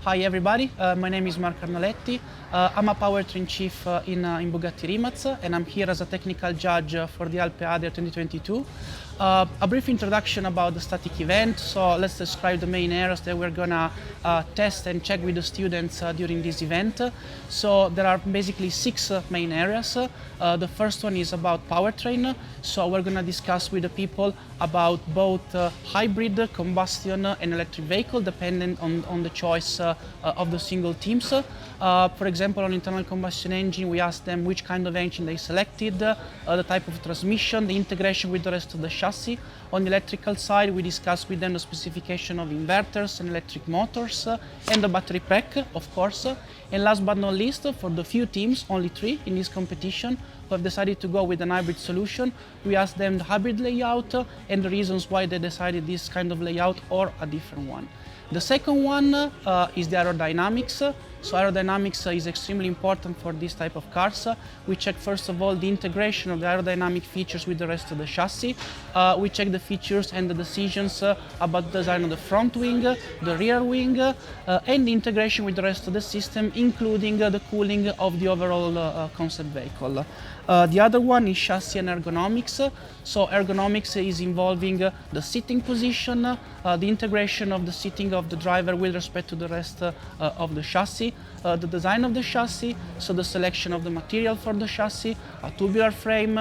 Hi everybody, my name is Marco Arnoletti. I'm a powertrain chief in Bugatti Rimac, and I'm here as a technical judge for the Alpe Adria 2022. A brief introduction about the static event. So let's describe the main areas that we're gonna test and check with the students during this event. So there are basically 6 main areas. The first one is about powertrain. So we're gonna discuss with the people about both hybrid, combustion and electric vehicle, depending on the choice of the single teams. For example, on internal combustion engine, we asked them which kind of engine they selected, the type of transmission, the integration with the rest of the chassis. On the electrical side, we discussed with them the specification of inverters and electric motors and the battery pack, of course. And last but not least, for the few teams, only 3 in this competition, who have decided to go with an hybrid solution, we asked them the hybrid layout and the reasons why they decided this kind of layout or a different one. The second one is the aerodynamics. So aerodynamics is extremely important for this type of cars. We check first of all the integration of the aerodynamic features with the rest of the chassis. We check the features and the decisions about the design of the front wing, the rear wing, and the integration with the rest of the system, including the cooling of the overall concept vehicle. The other one is chassis and ergonomics. So ergonomics is involving the sitting position, the integration of the sitting of the driver with respect to the rest of the chassis, the design of the chassis, so the selection of the material for the chassis, a tubular frame,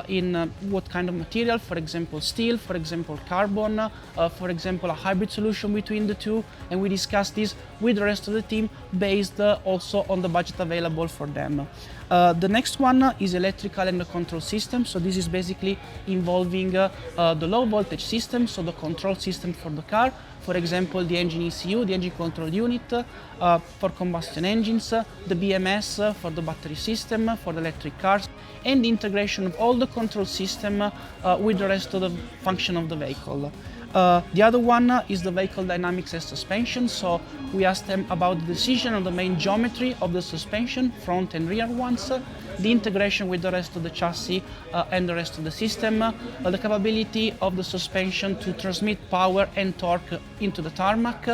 in what kind of material, for example steel, for example carbon, for example a hybrid solution between the two, and we discuss this with the rest of the team based also on the budget available for them. The next one is electrical and the control system. So this is basically involving the low voltage system, so the control system for the car. For example, the engine ECU, the engine control unit for combustion engines, the BMS for the battery system for the electric cars, and the integration of all the control system with the rest of the function of the vehicle. The other one is the vehicle dynamics and suspension. So we asked them about the decision of the main geometry of the suspension, front and rear ones, the integration with the rest of the chassis and the rest of the system, the capability of the suspension to transmit power and torque into the tarmac,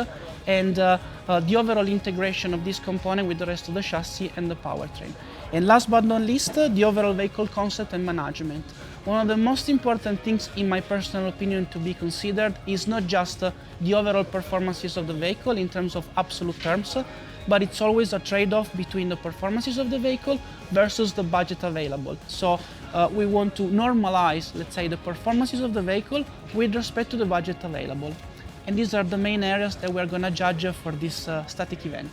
and the overall integration of this component with the rest of the chassis and the powertrain. And last but not least, the overall vehicle concept and management. One of the most important things, in my personal opinion, to be considered is not just the overall performances of the vehicle in terms of absolute terms, but it's always a trade-off between the performances of the vehicle versus the budget available. So we want to normalize, let's say, the performances of the vehicle with respect to the budget available. And these are the main areas that we're going to judge for this static event.